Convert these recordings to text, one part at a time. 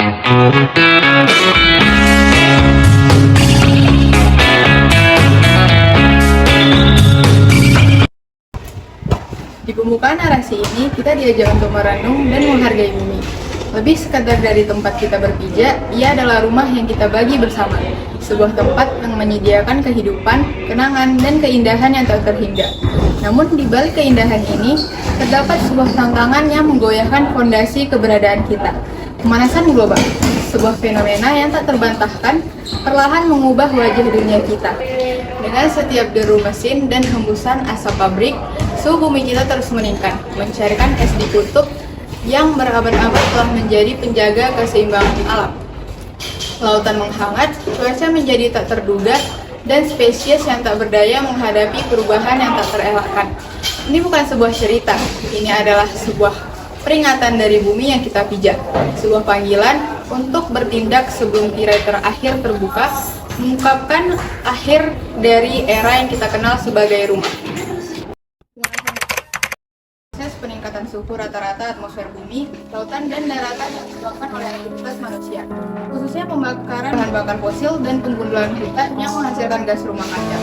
Di pembukaan narasi ini, kita diajak untuk merenung dan menghargai bumi. Lebih sekadar dari tempat kita berpijak, ia adalah rumah yang kita bagi bersama. Sebuah tempat yang menyediakan kehidupan, kenangan, dan keindahan yang tak terhingga. Namun di balik keindahan ini, terdapat sebuah tantangan yang menggoyahkan fondasi keberadaan kita. Pemanasan global, sebuah fenomena yang tak terbantahkan, perlahan mengubah wajah dunia kita. Dengan setiap deru mesin dan hembusan asap pabrik, suhu bumi kita terus meningkat, mencarikan es di kutub yang berabad-abad telah menjadi penjaga keseimbangan alam. Lautan menghangat, cuaca menjadi tak terduga, dan spesies yang tak berdaya menghadapi perubahan yang tak terelakkan. Ini bukan sebuah cerita, ini adalah sebuah peringatan dari bumi yang kita pijak, sebuah panggilan untuk bertindak sebelum tirai terakhir terbuka, mengungkapkan akhir dari era yang kita kenal sebagai rumah. Proses peningkatan suhu rata-rata atmosfer bumi, lautan, dan daratan yang disebabkan oleh aktivitas manusia, khususnya pembakaran bahan bakar fosil dan penggundulan hutan yang menghasilkan gas rumah kaca.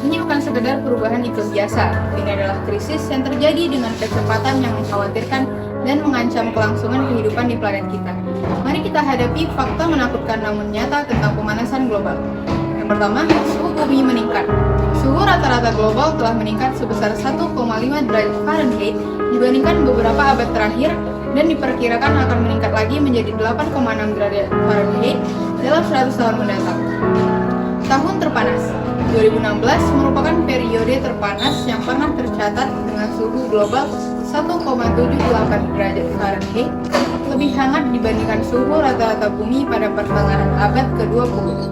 Ini bukan sekedar perubahan iklim biasa, ini adalah krisis yang terjadi dengan kecepatan yang mengkhawatirkan dan mengancam kelangsungan kehidupan di planet kita. Mari kita hadapi fakta menakutkan namun nyata tentang pemanasan global. Yang pertama, suhu bumi meningkat. Suhu rata-rata global telah meningkat sebesar 1,5 derajat Fahrenheit dibandingkan beberapa abad terakhir dan diperkirakan akan meningkat lagi menjadi 8,6 derajat Fahrenheit dalam 100 tahun mendatang. Tahun terpanas 2016 merupakan periode terpanas yang pernah tercatat dengan suhu global 1,78 derajat Fahrenheit, lebih hangat dibandingkan suhu rata-rata bumi pada pertengahan abad ke-20.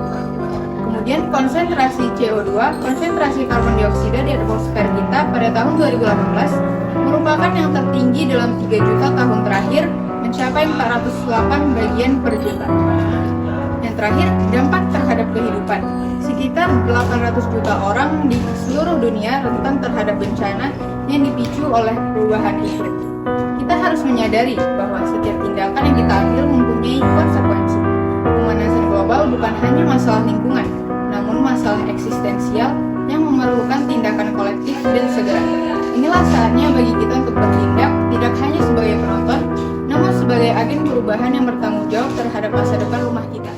Kemudian konsentrasi CO2, konsentrasi karbon dioksida di atmosfer kita pada tahun 2018 merupakan yang tertinggi dalam 3 juta tahun terakhir, mencapai 408 bagian per juta. Yang terakhir, dampak terhadap kehidupan. Sekitar 800 juta orang di seluruh dunia rentan terhadap bencana yang dipicu oleh perubahan iklim. Kita harus menyadari bahwa setiap tindakan yang kita ambil mempunyai konsekuensi. Pemanasan global bukan hanya masalah lingkungan, namun masalah eksistensial yang memerlukan tindakan kolektif dan segera. Inilah saatnya bagi kita untuk bertindak tidak hanya sebagai penonton, namun sebagai agen perubahan yang bertanggung jawab terhadap masa depan rumah kita.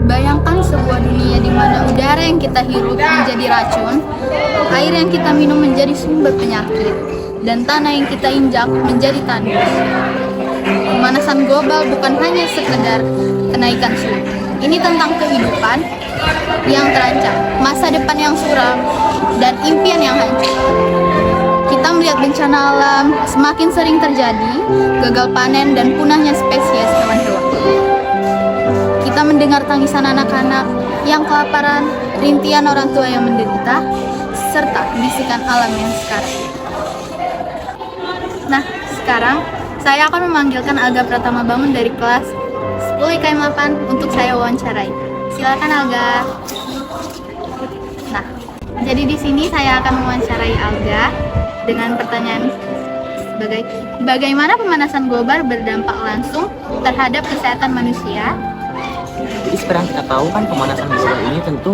Bayangkan sebuah dunia di mana udara yang kita hirup menjadi racun, air yang kita minum menjadi sumber penyakit, dan tanah yang kita injak menjadi tandus. Pemanasan global bukan hanya sekedar kenaikan suhu. Ini tentang kehidupan yang terancam, masa depan yang suram, dan impian yang hancur. Kita melihat bencana alam semakin sering terjadi, gagal panen dan punahnya spesies hewan-hewan. Kita mendengar tangisan anak-anak yang kelaparan, rintihan orang tua yang menderita, serta bisikan alam yang sekarat. Nah, sekarang saya akan memanggilkan Alga Pratama Bangun dari kelas 10 IKM 8 untuk saya wawancarai. Silakan Alga. Nah, jadi di sini saya akan mewawancarai Alga dengan pertanyaan sebagai bagaimana pemanasan global berdampak langsung terhadap kesehatan manusia. Jadi seperti yang kita tahu kan pemanasan global ini tentu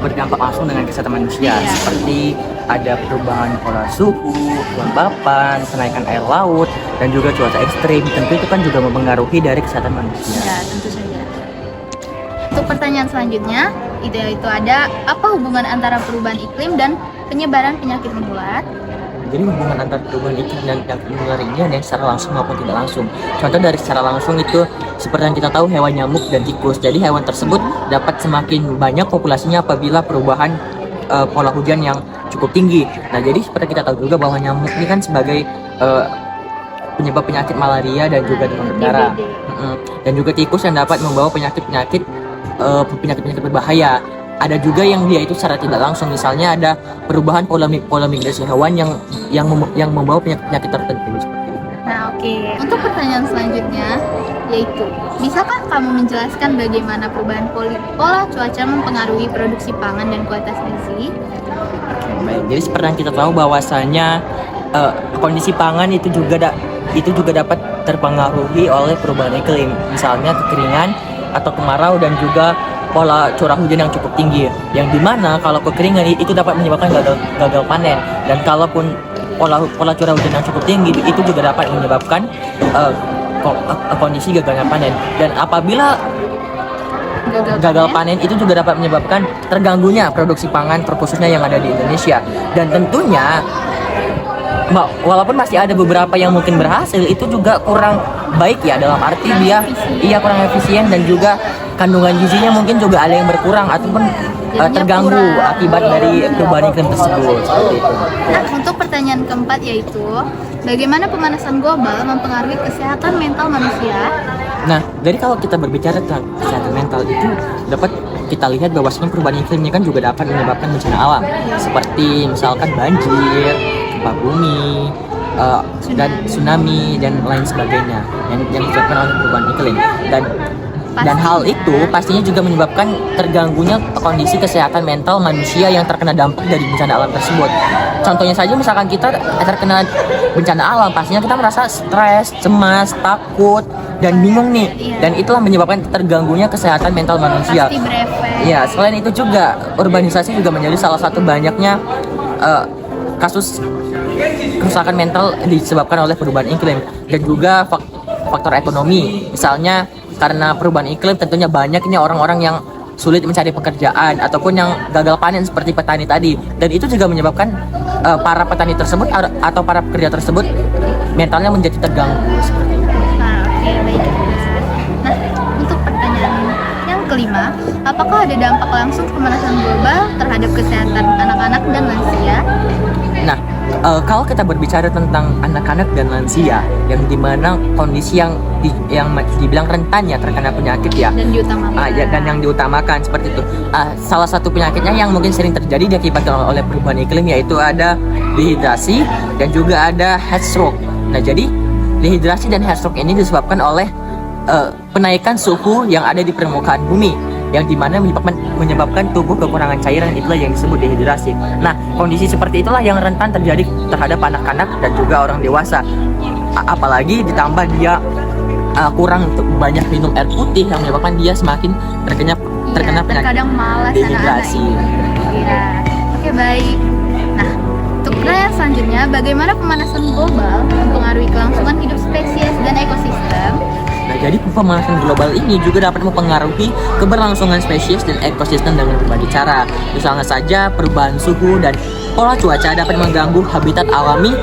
berdampak langsung dengan kesehatan manusia, seperti ada perubahan pola suhu, kelembapan, kenaikan air laut, dan juga cuaca ekstrim. Tentu itu kan juga mempengaruhi dari kesehatan manusia. Ya, tentu saja. Untuk pertanyaan selanjutnya, itu ada apa hubungan antara perubahan iklim dan penyebaran penyakit menular? Jadi hubungan antara perubahan iklim dan penyakit menular ini ada yang secara langsung maupun tidak langsung. Contoh dari secara langsung itu seperti yang kita tahu hewan nyamuk dan tikus. Jadi hewan tersebut dapat semakin banyak populasinya apabila perubahan pola hujan yang cukup tinggi. Nah jadi seperti kita tahu juga bahwa nyamuk ini kan sebagai penyebab penyakit malaria dan juga demam berdarah. Dan juga tikus yang dapat membawa penyakit-penyakit berbahaya. Ada juga yang dia itu secara tidak langsung, misalnya ada perubahan pola migrasi hewan yang membawa penyakit tertentu seperti itu. Nah, oke. Untuk pertanyaan selanjutnya yaitu, bisakah kamu menjelaskan bagaimana perubahan pola cuaca mempengaruhi produksi pangan dan kualitas gizi? Baik, jadi seperti yang kita tahu bahwasanya kondisi pangan itu juga dapat terpengaruhi oleh perubahan iklim, misalnya kekeringan atau kemarau dan juga pola curah hujan yang cukup tinggi, yang dimana kalau kekeringan itu dapat menyebabkan gagal panen, dan kalaupun pola curah hujan yang cukup tinggi itu juga dapat menyebabkan kondisi gagalnya panen. Dan apabila gagal panen itu juga dapat menyebabkan terganggunya produksi pangan terkhususnya yang ada di Indonesia. Dan tentunya walaupun masih ada beberapa yang mungkin berhasil, itu juga kurang baik ya, dalam arti dia kurang efisien, dan juga kandungan gizinya mungkin juga ada yang berkurang ataupun terganggu akibat dari perubahan iklim tersebut, seperti itu. Nah, untuk pertanyaan keempat yaitu, bagaimana pemanasan global mempengaruhi kesehatan mental manusia? Nah, dari kalau kita berbicara tentang kesehatan mental itu dapat kita lihat bahwasanya perubahan iklim ini kan juga dapat menyebabkan bencana alam, seperti misalkan banjir, gempa bumi, dan tsunami dan lain sebagainya yang disebabkan oleh perubahan iklim. Dan hal itu pastinya juga menyebabkan terganggunya kondisi kesehatan mental manusia yang terkena dampak dari bencana alam tersebut. Contohnya saja, misalkan kita terkena bencana alam, pastinya kita merasa stres, cemas, takut, dan bingung nih. Dan itulah menyebabkan terganggunya kesehatan mental manusia. Pasti berefek. Ya, selain itu juga urbanisasi juga menjadi salah satu banyaknya kasus kerusakan mental disebabkan oleh perubahan iklim, dan juga faktor ekonomi. Misalnya karena perubahan iklim tentunya banyak ini orang-orang yang sulit mencari pekerjaan ataupun yang gagal panen seperti petani tadi, dan itu juga menyebabkan para petani tersebut atau para pekerja tersebut mentalnya menjadi terganggu. Nah, oke, baiklah. Nah, untuk pertanyaan yang kelima, apakah ada dampak langsung pemanasan global terhadap kesehatan anak-anak dan lansia? Nah, kalau kita berbicara tentang anak-anak dan lansia, yang dimana kondisi yang dibilang rentan ya terkena penyakit ya, Dan diutamakan. dan yang diutamakan seperti itu. Salah satu penyakitnya yang mungkin sering terjadi diakibatkan oleh perubahan iklim yaitu ada dehidrasi dan juga ada heat stroke. Nah, jadi dehidrasi dan heat stroke ini disebabkan oleh penaikan suhu yang ada di permukaan bumi, yang dimana menyebabkan tubuh kekurangan cairan, itulah yang disebut dehidrasi. Nah, kondisi seperti itulah yang rentan terjadi terhadap anak-anak dan juga orang dewasa. Apalagi ditambah dia kurang banyak minum air putih, yang menyebabkan dia semakin terkena penyakit terkadang malas dehidrasi. Iya. Oke, baik. Nah, untuk pertanyaan selanjutnya, bagaimana pemanasan global mempengaruhi kelangsungan hidup spesies dan ekosistem? Nah, jadi pemanasan global ini juga dapat mempengaruhi keberlangsungan spesies dan ekosistem dengan berbagai cara. Misalnya saja perubahan suhu dan pola cuaca dapat mengganggu habitat alami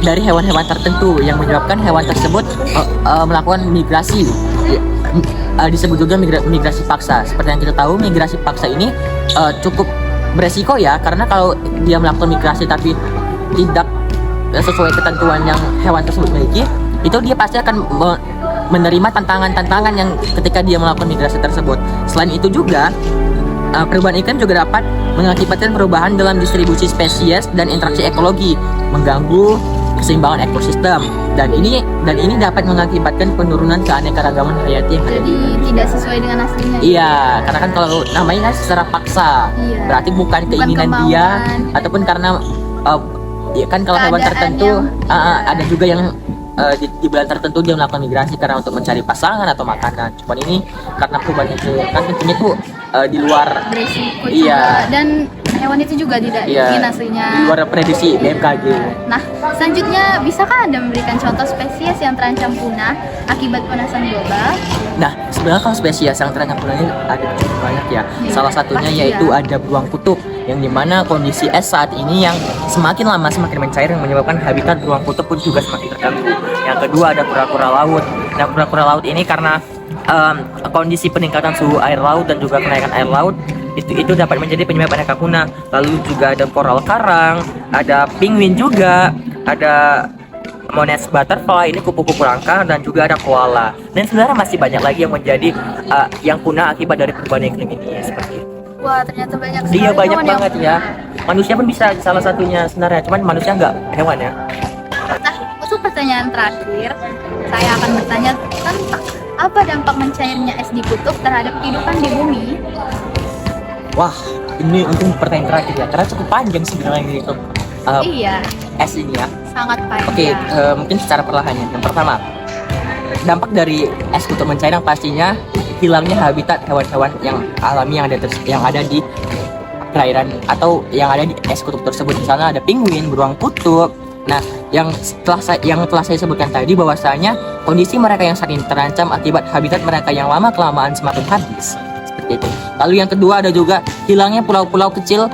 dari hewan-hewan tertentu, yang menyebabkan hewan tersebut melakukan migrasi. Disebut juga migrasi paksa. Seperti yang kita tahu, migrasi paksa ini cukup beresiko ya, karena kalau dia melakukan migrasi tapi tidak sesuai ketentuan yang hewan tersebut miliki, itu dia pasti akan menerima tantangan-tantangan yang ketika dia melakukan migrasi tersebut. Selain itu juga perubahan iklim juga dapat mengakibatkan perubahan dalam distribusi spesies dan interaksi ekologi, mengganggu keseimbangan ekosistem, dan ini dapat mengakibatkan penurunan keanekaragaman hayati yang ada. Jadi tidak sesuai dengan aslinya. Iya, karena kan kalau namanya kan secara paksa, Iya. berarti bukan keinginan kemauan. dia, ataupun karena ya kan kalau hewan Keadaan tertentu yang- ada juga yang di bulan tertentu dia melakukan migrasi karena untuk mencari pasangan atau makanan. Cuman ini karena perubahan itu kan tentunya tuh di luar Beresiko Iya. juga. Dan hewan itu juga tidak Iya, ingin aslinya. di luar prediksi BMKG. Nah, selanjutnya, bisakah Anda memberikan contoh spesies yang terancam punah akibat pemanasan global? Nah, sebenarnya kalau spesies yang terancam punah ini ada cukup banyak ya. Iya, Salah satunya pasti yaitu ya. ada beruang kutub, yang dimana kondisi es saat ini yang semakin lama semakin mencair, yang menyebabkan habitat beruang kutub pun juga semakin terganggu. Yang kedua ada kura-kura laut. Nah, kura-kura laut ini karena kondisi peningkatan suhu air laut dan juga kenaikan air laut itu dapat menjadi penyebab aneka punah. Lalu juga ada koral karang, ada penguin juga, ada Mones butterfly, ini kupu-kupu langka, dan juga ada koala. Dan sebenarnya masih banyak lagi yang menjadi yang punah akibat dari perubahan iklim ini seperti itu. Wah, ternyata banyak sekali. Iya, banyak hewan yang banget ya. Manusia pun bisa salah satunya sebenarnya, cuman manusia nggak, hewan ya. Nah, untuk pertanyaan terakhir, saya akan bertanya tentang apa dampak mencairnya es di kutub terhadap kehidupan di bumi? Wah, ini untuk pertanyaan terakhir ya, karena cukup panjang sebenarnya ini untuk Iya, es ini ya. sangat panjang. Oke, mungkin secara perlahannya. Yang pertama, dampak dari es kutub mencair yang pastinya hilangnya habitat hewan-hewan yang alami yang ada di perairan atau yang ada di es kutub tersebut. Misalnya ada penguin, beruang kutub. Nah, yang telah saya sebutkan tadi bahwasanya kondisi mereka yang saling terancam akibat habitat mereka yang lama kelamaan semakin habis. Seperti itu. Lalu yang kedua ada juga hilangnya pulau-pulau kecil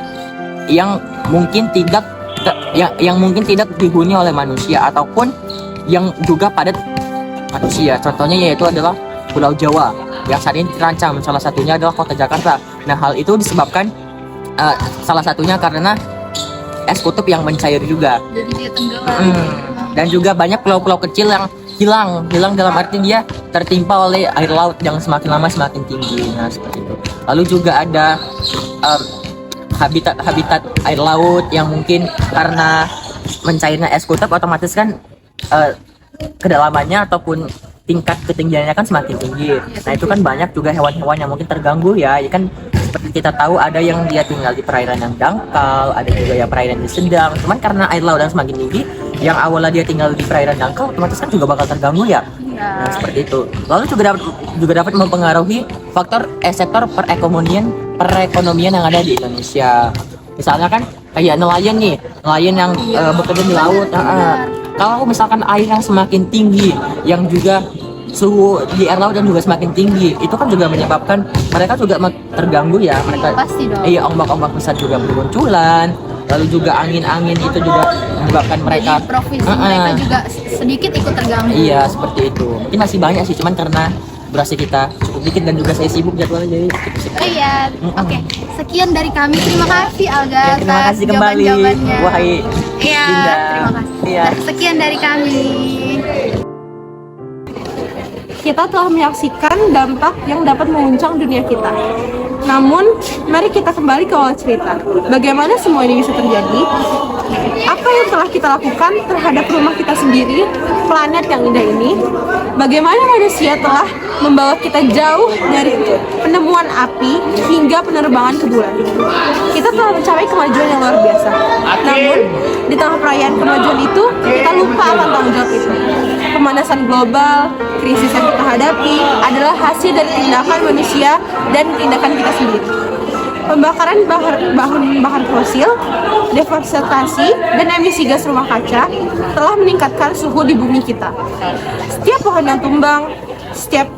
yang mungkin tidak dihuni oleh manusia ataupun yang juga padat manusia. Contohnya yaitu adalah Pulau Jawa yang saat ini terancam. Salah satunya adalah Kota Jakarta. Nah, hal itu disebabkan salah satunya karena es kutub yang mencair juga. Jadi dia tenggelam. Dan juga banyak pulau-pulau kecil yang hilang dalam arti dia tertimpa oleh air laut yang semakin lama semakin tinggi. Nah, seperti itu. Lalu juga ada habitat air laut yang mungkin karena mencairnya es kutub otomatis kan kedalamannya ataupun tingkat ketinggiannya kan semakin tinggi. Nah, itu kan banyak juga hewan-hewan yang mungkin terganggu ya. Kan seperti kita tahu ada yang dia tinggal di perairan yang dangkal, ada juga yang perairan yang sedang. Cuman karena air laut yang semakin tinggi, yang awalnya dia tinggal di perairan dangkal otomatis kan juga bakal terganggu ya. Nah, seperti itu. Lalu juga dapat mempengaruhi faktor sektor perekonomian yang ada di Indonesia. Misalnya kan kayak nelayan yang bekerja di laut. Kalau misalkan air yang semakin tinggi, yang juga suhu di air laut yang juga semakin tinggi, itu kan juga menyebabkan mereka juga terganggu ya. Mereka Pasti dong. Iya, ombak-ombak besar juga bermunculan. Lalu juga angin-angin itu juga menyebabkan mereka Jadi profesi mereka juga sedikit ikut terganggu. Iya, seperti itu. Mungkin masih banyak sih, cuman karena durasi kita cukup dikit dan juga saya sibuk jadwalnya jadi cukup. Iya. Oke, sekian dari kami. Terima kasih Alga Ya, terima atas kasih kembali. jawaban-jawabannya. Wahai Iya, Dinda. terima kasih. Iya. Nah, sekian dari kami. Kita telah menyaksikan dampak yang dapat menguncang dunia kita. Namun, mari kita kembali ke awal cerita. Bagaimana semua ini bisa terjadi? Apa yang telah kita lakukan terhadap rumah kita sendiri, planet yang indah ini? Bagaimana manusia telah membawa kita jauh dari penemuan api hingga penerbangan ke bulan? Kita telah mencapai kemajuan yang luar biasa. Namun, di tengah perayaan kemajuan itu, kita lupa akan tanggung jawab itu. Pemanasan global, krisis yang kita hadapi adalah hasil dari tindakan manusia dan tindakan kita sendiri. Pembakaran bahan fosil, deforestasi, dan emisi gas rumah kaca telah meningkatkan suhu di bumi kita. Setiap pohon yang tumbang, setiap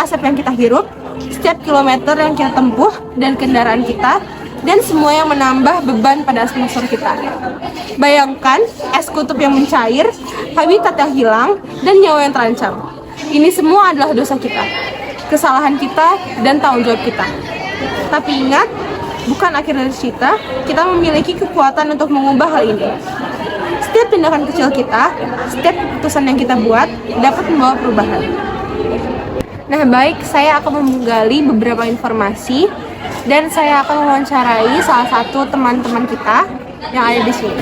asap yang kita hirup, setiap kilometer yang kita tempuh dan kendaraan kita, dan semua yang menambah beban pada atmosfer kita. Bayangkan es kutub yang mencair, habitat yang hilang, dan nyawa yang terancam. Ini semua adalah dosa kita, kesalahan kita, dan tanggung jawab kita. Tapi ingat, bukan akhir dari cerita, kita memiliki kekuatan untuk mengubah hal ini. Setiap tindakan kecil kita, setiap keputusan yang kita buat, dapat membawa perubahan. Nah, baik, saya akan menggali beberapa informasi dan saya akan mewawancarai salah satu teman-teman kita yang ada di sini.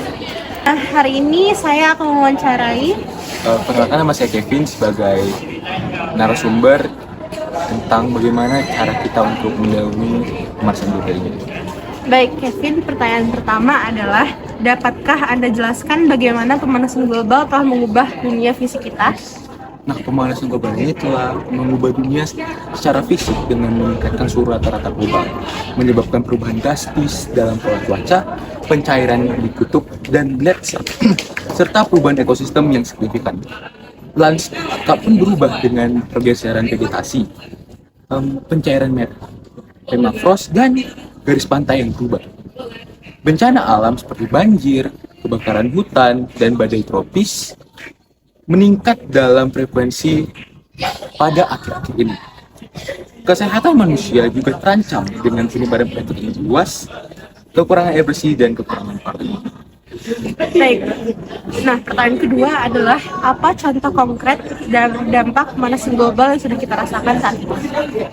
Nah, hari ini saya akan mewawancarai Perkenalkan, nama saya Kevin sebagai narasumber tentang bagaimana cara kita untuk mendahului pemanasan global ini. Baik, Kevin, pertanyaan pertama adalah, dapatkah Anda jelaskan bagaimana pemanasan global telah mengubah dunia fisik kita? Nah, pemanasan global ini telah mengubah dunia secara fisik dengan meningkatkan suhu rata-rata global, menyebabkan perubahan drastis dalam pola cuaca, pencairan di kutub dan gletser, serta perubahan ekosistem yang signifikan. Lanskap pun berubah dengan pergeseran vegetasi, pencairan permafrost, dan garis pantai yang berubah. Bencana alam seperti banjir, kebakaran hutan, dan badai tropis meningkat dalam frekuensi pada akhir-akhir ini. Kesehatan manusia juga terancam dengan penyebaran penyakit yang luas, kekurangan air bersih, dan kekurangan pangan. Baik. Nah, pertanyaan kedua adalah apa contoh konkret dan dampak pemanasan global yang sudah kita rasakan saat ini?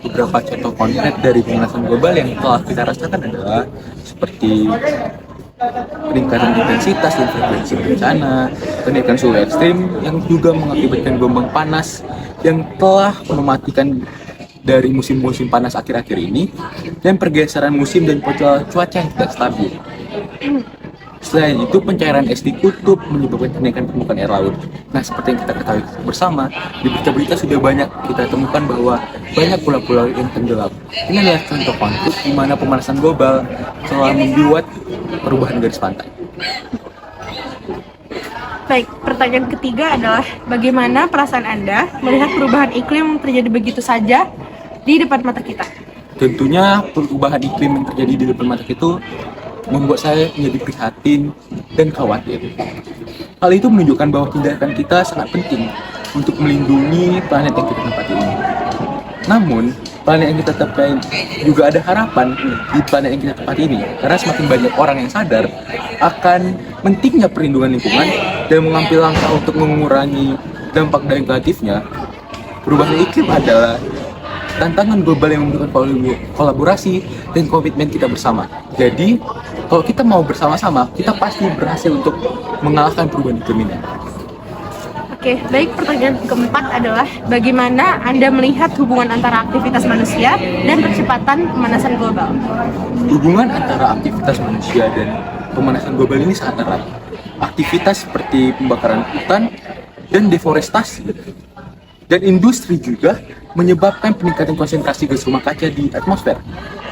Beberapa contoh konkret dari pemanasan global yang telah kita rasakan adalah seperti peningkatan intensitas dan frekuensi bencana, kenaikan suhu ekstrim yang juga mengakibatkan gelombang panas yang telah mematikan dari musim-musim panas akhir-akhir ini, dan pergeseran musim dan pola cuaca yang tidak stabil. Selain itu, pencairan es di kutub menyebabkan kenaikan permukaan air laut. Nah, seperti yang kita ketahui bersama, di berita-berita sudah banyak kita temukan bahwa banyak pulau-pulau yang tenggelam. Ini adalah contoh konkret di mana pemanasan global telah membuat perubahan garis pantai. Baik, pertanyaan ketiga adalah bagaimana perasaan Anda melihat perubahan iklim yang terjadi begitu saja di depan mata kita? Tentunya perubahan iklim yang terjadi di depan mata itu membuat saya menjadi prihatin dan khawatir. Hal itu menunjukkan bahwa tindakan kita sangat penting untuk melindungi planet yang kita tempati ini. Namun, planet yang kita tempati juga ada harapan di planet yang kita tempati ini, karena semakin banyak orang yang sadar akan pentingnya perlindungan lingkungan dan mengambil langkah untuk mengurangi dampak negatifnya. Perubahan iklim adalah tantangan global yang membutuhkan kolaborasi dan komitmen kita bersama. Jadi, kalau kita mau bersama-sama, kita pasti berhasil untuk mengalahkan perubahan iklim ini. Oke, baik, pertanyaan keempat adalah bagaimana Anda melihat hubungan antara aktivitas manusia dan percepatan pemanasan global? Hubungan antara aktivitas manusia dan pemanasan global ini sangat erat. Aktivitas seperti pembakaran hutan dan deforestasi dan industri juga menyebabkan peningkatan konsentrasi gas rumah kaca di atmosfer.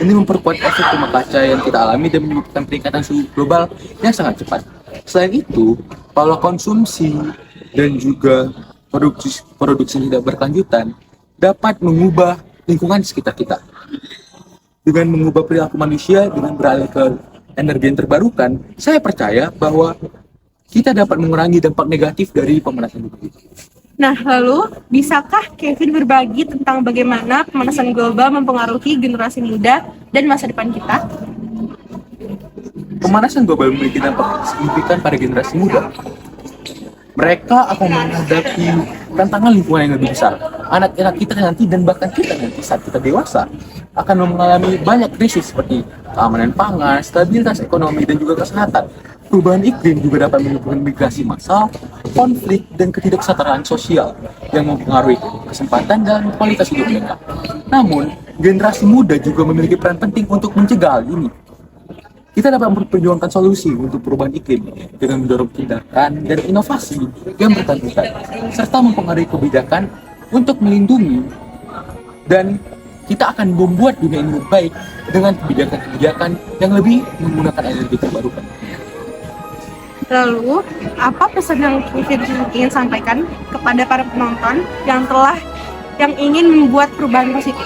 Ini memperkuat efek rumah kaca yang kita alami dan menyebabkan peningkatan suhu global yang sangat cepat. Selain itu, pola konsumsi dan juga produksi tidak berkelanjutan dapat mengubah lingkungan sekitar kita. Dengan mengubah perilaku manusia dengan beralih ke energi yang terbarukan, saya percaya bahwa kita dapat mengurangi dampak negatif dari pemanasan global. Nah, lalu bisakah Kevin berbagi tentang bagaimana pemanasan global mempengaruhi generasi muda dan masa depan kita? Pemanasan global memiliki dampak signifikan pada generasi muda. Mereka akan menghadapi tantangan lingkungan yang lebih besar. Anak-anak kita nanti dan bahkan kita nanti saat kita dewasa akan mengalami banyak krisis seperti keamanan pangan, stabilitas ekonomi, dan juga kesehatan. Perubahan iklim juga dapat menyebabkan migrasi massal, konflik, dan ketidaksetaraan sosial yang mempengaruhi kesempatan dan kualitas hidup mereka. Namun, generasi muda juga memiliki peran penting untuk mencegah hal ini. Kita dapat memperjuangkan solusi untuk perubahan iklim dengan mendorong tindakan dan inovasi yang berkelanjutan, serta mempengaruhi kebijakan untuk melindungi, dan kita akan membuat dunia ini lebih baik dengan kebijakan-kebijakan yang lebih menggunakan energi terbarukan. Lalu, apa pesan yang Kevin ingin sampaikan kepada para penonton yang ingin membuat perubahan positif?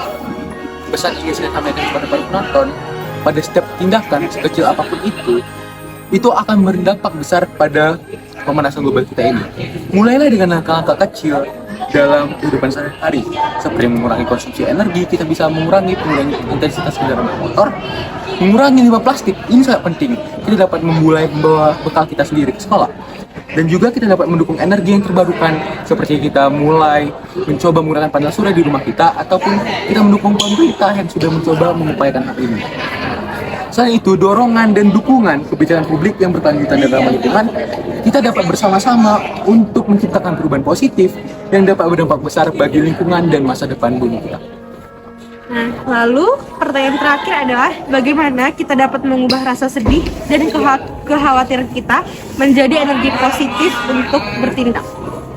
Pesan yang ingin saya sampaikan kepada para penonton, pada setiap tindakan sekecil apapun itu akan berdampak besar pada pemanasan global kita ini. Mulailah dengan langkah-langkah kecil dalam kehidupan sehari-hari, seperti mengurangi konsumsi energi. Kita bisa mengurangi intensitas kendaraan motor, mengurangi limbah plastik. Ini sangat penting. Kita dapat memulai membawa bekal kita sendiri ke sekolah, dan juga kita dapat mendukung energi yang terbarukan, seperti kita mulai mencoba menggunakan panel surya di rumah kita, ataupun kita mendukung pemerintah yang sudah mencoba mengupayakan hal ini. Selain itu, dorongan dan dukungan kebijakan publik yang berkelanjutan dan ramah lingkungan, kita dapat bersama-sama untuk menciptakan perubahan positif yang dapat berdampak besar bagi lingkungan dan masa depan bumi kita. Nah, lalu pertanyaan terakhir adalah bagaimana kita dapat mengubah rasa sedih dan kekhawatiran kita menjadi energi positif untuk bertindak.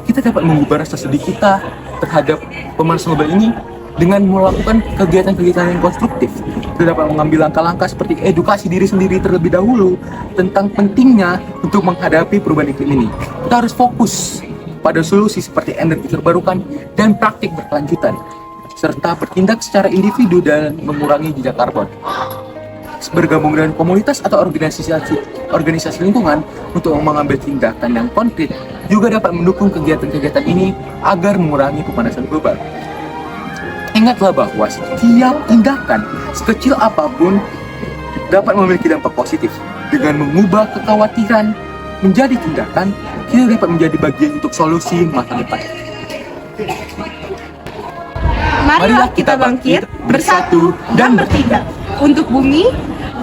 Kita dapat mengubah rasa sedih kita terhadap pemanasan global ini dengan melakukan kegiatan-kegiatan yang konstruktif. Kita dapat mengambil langkah-langkah seperti edukasi diri sendiri terlebih dahulu tentang pentingnya untuk menghadapi perubahan iklim ini. Kita harus fokus pada solusi seperti energi terbarukan dan praktik berkelanjutan, serta bertindak secara individu dan mengurangi jejak karbon. Bergabung dengan komunitas atau organisasi lingkungan untuk mengambil tindakan yang konkret juga dapat mendukung kegiatan-kegiatan ini agar mengurangi pemanasan global. Ingatlah bahwa setiap tindakan sekecil apapun dapat memiliki dampak positif dengan mengubah kekhawatiran menjadi tindakan, kita dapat menjadi bagian untuk solusi masa depan. Marilah kita bangkit, bersatu, dan bertindak untuk bumi,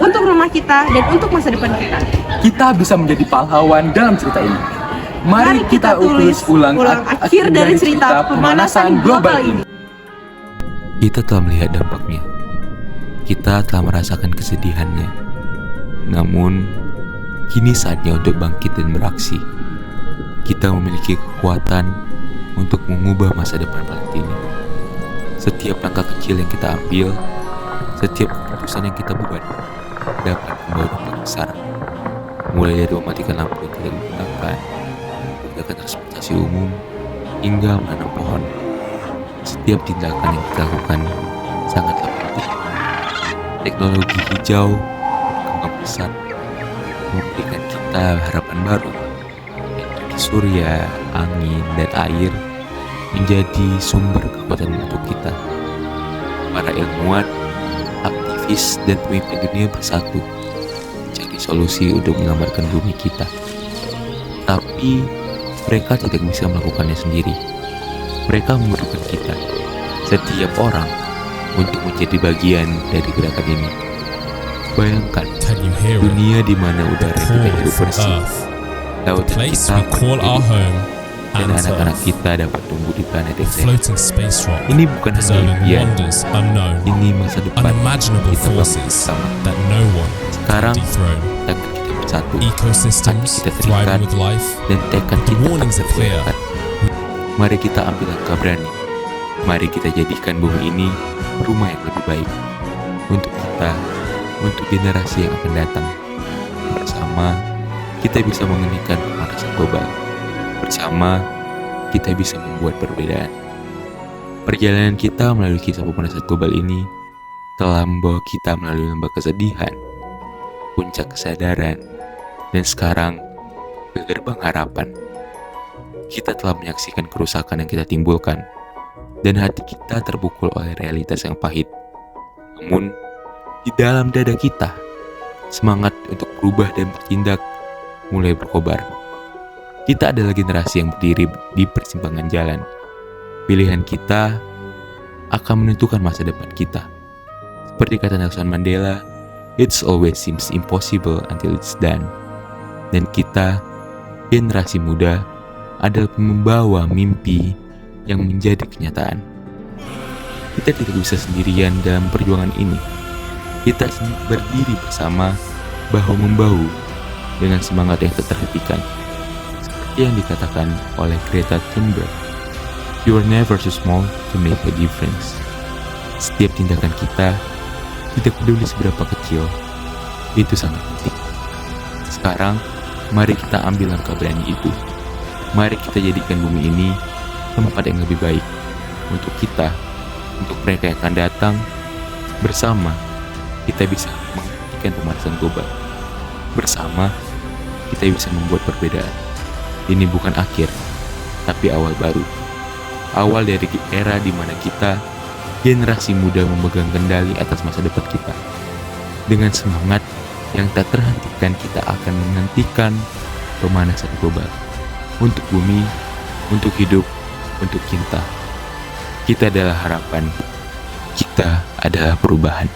untuk rumah kita, dan untuk masa depan kita. Kita bisa menjadi pahlawan dalam cerita ini. Mari kita tulis ulang akhir dari cerita pemanasan global ini. Kita telah melihat dampaknya. Kita telah merasakan kesedihannya. Namun, kini saatnya untuk bangkit dan beraksi. Kita memiliki kekuatan untuk mengubah masa depan planet ini. Setiap langkah kecil yang kita ambil, setiap keputusan yang kita buat, dapat membawa dampak besar. Mulai dari mematikan lampu yang tidak digunakan, menggunakan transportasi umum, hingga menanam pohon. Setiap tindakan yang kita lakukan sangatlah penting. Teknologi hijau berkembang pesat, memberikan kita harapan baru. Energi surya, angin, dan air menjadi sumber kekuatan untuk kita. Para ilmuwan, aktivis, dan pemimpin dunia bersatu mencari solusi untuk menyelamatkan bumi kita. Tapi mereka tidak bisa melakukannya sendiri. Mereka memerlukan kita, setiap orang, untuk menjadi bagian dari gerakan ini. Bayangkan dunia di mana udara kita hidup bersih, lautan kita hidup, dan anak-anak kita dapat tumbuh di planet yang sehat. Ini bukan hanya impian, ini masa depan kita bangun bersama. Sekarang, tangan kita bersatu, hati kita terikat, dan tekad kita terlihat. Mari kita ambil langkah berani. Mari kita jadikan bumi ini rumah yang lebih baik untuk kita, untuk generasi yang akan datang. Bersama, kita bisa menghentikan pemanasan global. Bersama, kita bisa membuat perbedaan. Perjalanan kita melalui kisah pemanasan global ini telah membawa kita melalui lembah kesedihan, puncak kesadaran, dan sekarang ke gerbang harapan. Kita telah menyaksikan kerusakan yang kita timbulkan, dan hati kita terpukul oleh realitas yang pahit. Namun, di dalam dada kita, semangat untuk berubah dan bertindak mulai berkobar. Kita adalah generasi yang berdiri di persimpangan jalan. Pilihan kita akan menentukan masa depan kita. Seperti kata Nelson Mandela, "It always seems impossible until it's done." Dan kita, generasi muda, adalah membawa mimpi yang menjadi kenyataan. Kita tidak bisa sendirian dalam perjuangan ini. Kita berdiri bersama, bahu-membahu, dengan semangat yang tak terhentikan. Seperti yang dikatakan oleh Greta Thunberg, "You are never too small to make a difference." Setiap tindakan kita, tidak peduli seberapa kecil, itu sangat penting. Sekarang, mari kita ambil langkah berani itu. Mari kita jadikan bumi ini tempat yang lebih baik untuk kita, untuk mereka yang akan datang. Bersama, kita bisa menghentikan pemanasan global. Bersama, kita bisa membuat perbedaan. Ini bukan akhir, tapi awal baru. Awal dari era di mana kita, generasi muda, memegang kendali atas masa depan kita. Dengan semangat yang tak terhentikan, kita akan menghentikan pemanasan global. Untuk bumi, untuk hidup, untuk cinta. Kita adalah harapan. Kita adalah perubahan.